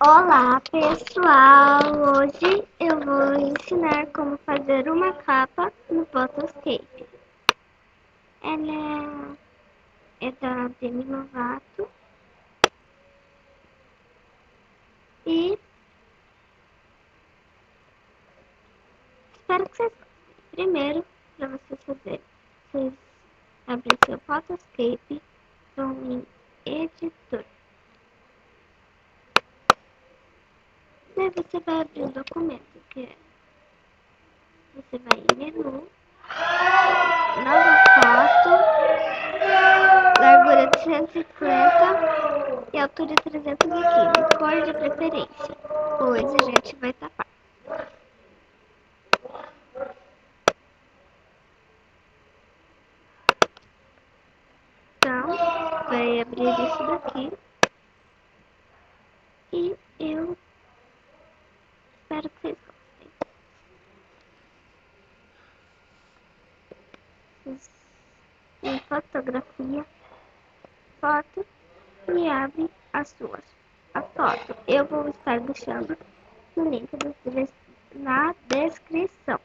Olá pessoal, hoje eu vou ensinar como fazer uma capa no Photoscape. Ela é da Demi Lovato e espero que vocês gostem. Primeiro, para vocês fazerem, vocês abrem seu Photoscape, vão em editor. Daí você vai abrir um documento, que é, você vai em menu, nova foto, largura de 150 e altura de 315, cor de preferência, pois a gente vai tapar. Então, vai abrir isso daqui e eu espero que vocês gostem. Em fotografia, foto e abre a foto. Eu vou estar deixando o link na descrição.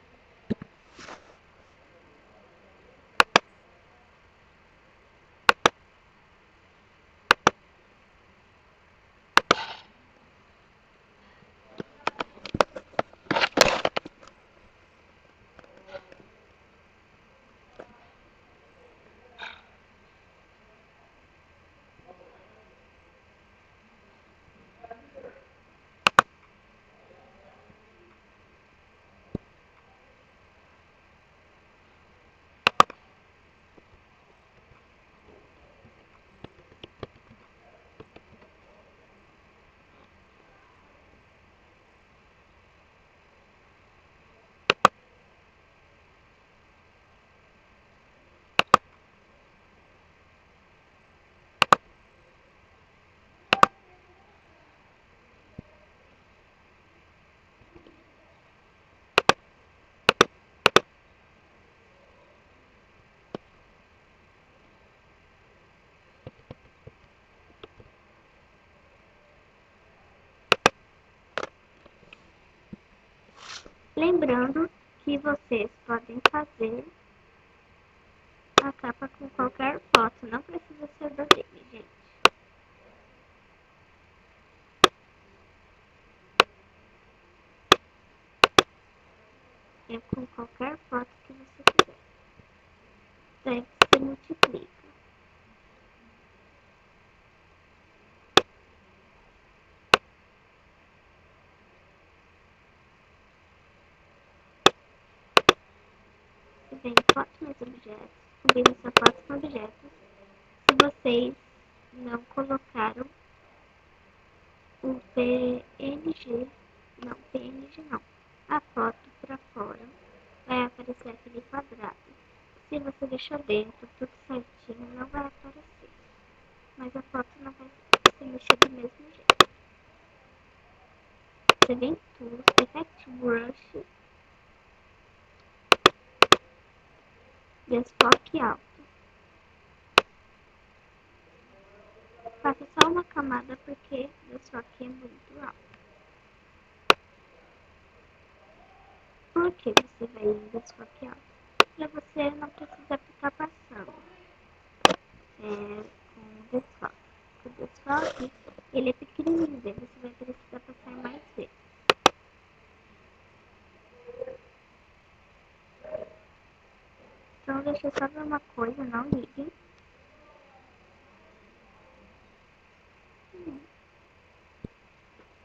Lembrando que vocês podem fazer a capa com qualquer foto, não precisa ser da dele, gente. É com qualquer foto que você quiser. Daí você multiplica. Você vem foto mais objetos, combina essa foto com objetos. Se vocês não colocaram o PNG não, a foto para fora, vai aparecer aquele quadrado. Se você deixar dentro tudo certinho, não vai aparecer, mas a foto não vai se mexer do mesmo jeito. Você vem Tools, Effect Brush, desfoque alto. Faça só uma camada porque desfoque é muito alto. Por que você vai em desfoque alto? Para você não precisar ficar passando com desfoque. O desfoque, ele é pequenininho, daí você vai precisar passar mais vezes. Então, deixa eu só ver uma coisa, não liguem.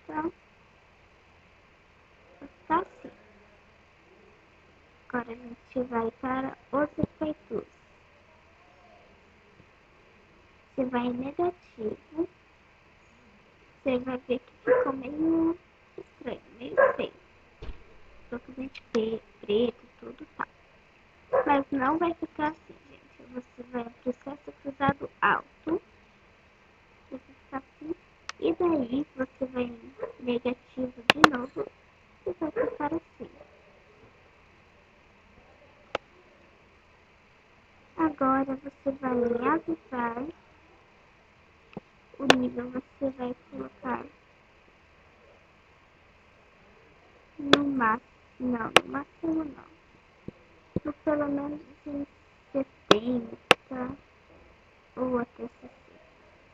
Então, está assim. Agora a gente vai para os efeitos. Você vai em negativo. Você vai ver que ficou meio estranho, meio feio. Totalmente preto, tudo tal. Mas não vai ficar assim, gente. Você vai para o processo cruzado alto. Vai ficar assim. E daí você vai em negativo de novo. E vai ficar assim. Agora você vai em avivar. O nível você vai colocar no máximo, não, no máximo não. Mas pelo menos em 70 ou até 60.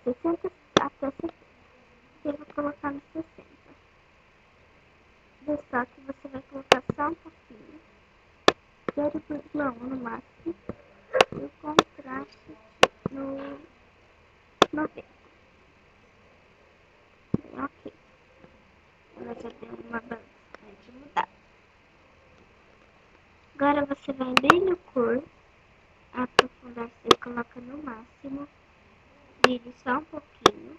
60 até 70. Eu vou colocar no 60. Destaque você vai colocar só um pouquinho. 0,1 no máximo. E o contraste no 90. Ok. Ela já deu uma bastante mudada. Agora você vai bem no cor. Aprofundar você coloca no máximo. Brilhe só um pouquinho.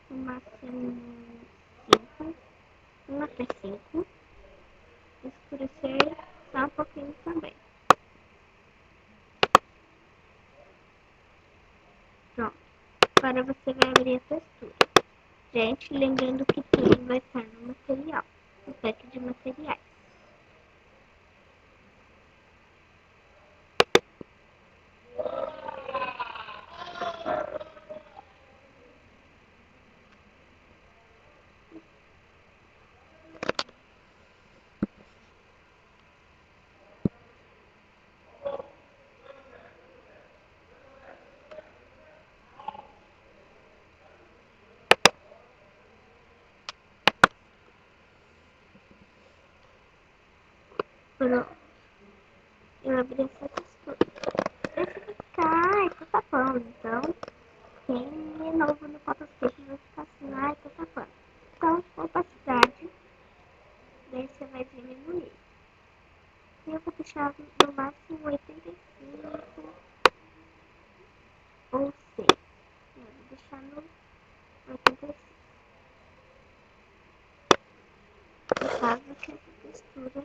No máximo 5. 1 até 5. Escurecer só um pouquinho também. Pronto. Agora você vai abrir a textura. Gente, lembrando que tudo vai estar no material. No pack de materiais. Pronto. Eu abri essa textura. Esse vai ficar, ai, tô tapando. Então, quem é novo no Photoscape vai ficar assim, ai, tô tapando. Então, opacidade, daí você vai diminuir. E eu vou deixar no máximo 85 ou 100. Eu vou deixar no 85. No caso que essa textura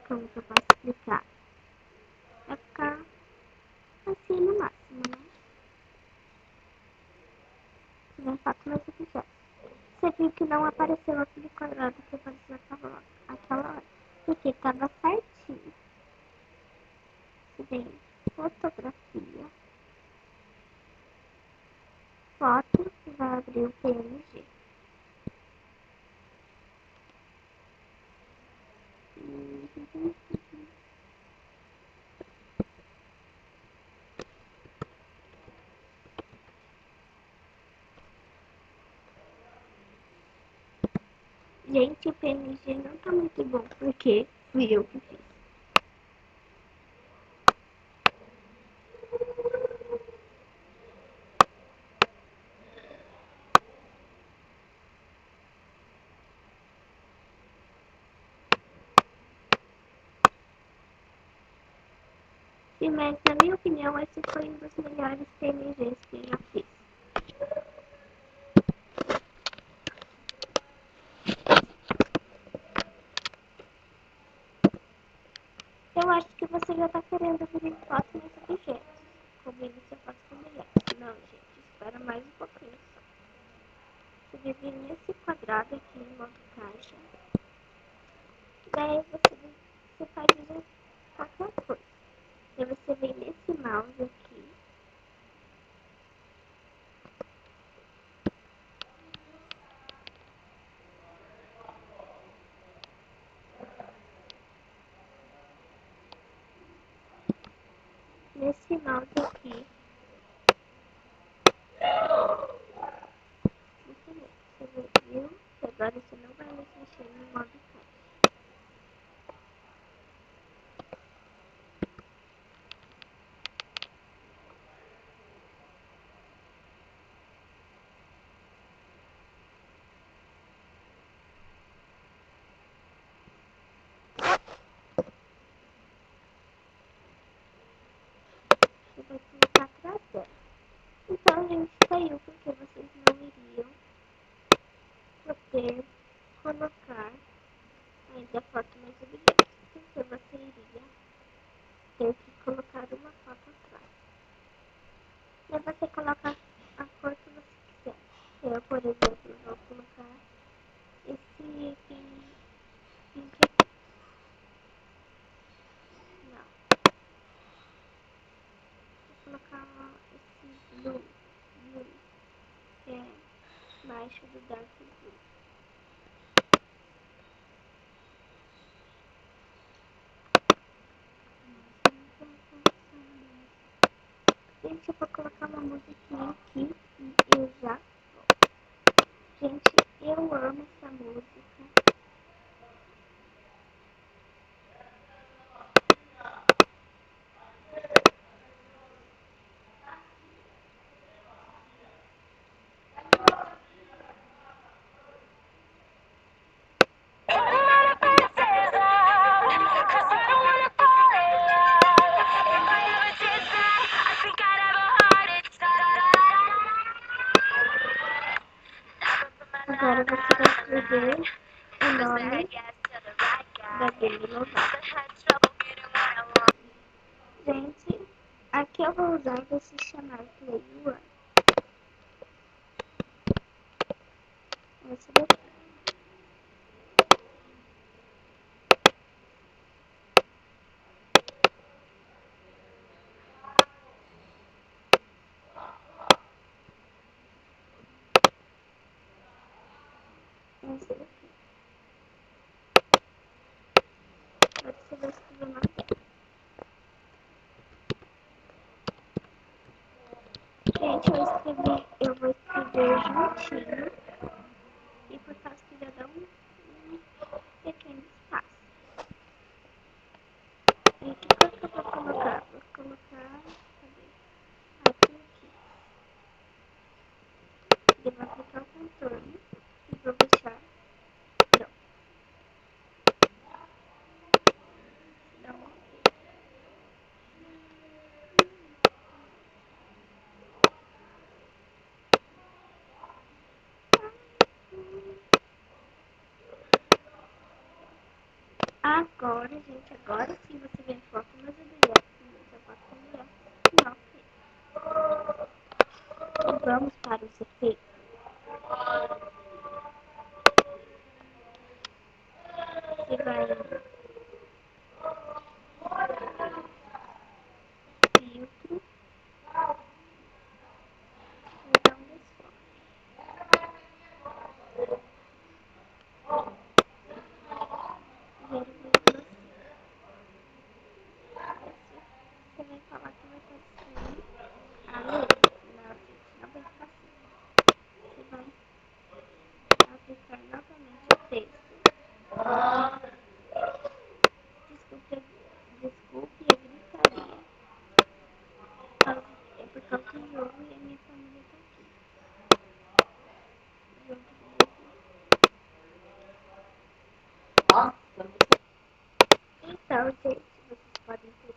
como que eu posso explicar? Vai ficar assim no máximo, né? Não faço mais objetos. Você viu que não apareceu aquele quadrado que apareceu aquela hora. Porque tava certinho. Você vem fotografia, foto e vai abrir o PNG. Gente, o PNG não tá muito bom, porque fui eu que fiz. Sim, mas na minha opinião, esse foi um dos melhores PNGs que eu já fiz. Eu acho que você já tá querendo abrir foto mais objetos. Combine seu foto com objetos. Não, gente, espera mais um pouquinho só. Você vai vir nesse quadrado aqui em modo caixa. Daí você pode fazer qualquer coisa. Daí você vem nesse mouse aqui. Nesse mouse aqui. Você viu? Agora você não vai mais mexer no modo caixa. Você vai colocar atrás dela. Então, a gente saiu porque vocês não iriam poder colocar ainda foto mais objetos. Porque você iria ter que colocar uma foto atrás. Daí você coloca a cor que você quiser. Eu, por exemplo, vou colocar esse pink aqui. Não. Vou colocar esse blue, que é baixo do dark blue. Gente, eu vou colocar uma musiquinha aqui e eu já. Gente, eu amo essa música. Agora você vai escrever o nome da Demi Lovato. Gente, aqui eu vou usar esse chamar Play One. Esse daqui. Esse daqui. Agora você vai escrever o nome dela. Gente, eu vou escrever juntinho. E por causa que já dá um pequeno espaço. E que cor que eu vou colocar? Vou colocar. Cadê? Aqui. Eu vou aplicar o contorno e vou deixar pronto. Dá um ok. Agora, gente, agora sim você vem foto nos objetos, você foto com objetos. Ok. Vamos para os efeitos. Você vai filtro, vai dar um desfoque. 0,5. Você vai falar que vai estar assim a letra. Não, gente, não vai ficar assim. Você vai aplicar novamente o texto. Desculpe a gritaria. É por causa do jogo e a minha família tá aqui. Junto comigo. Então, gente, vocês podem ter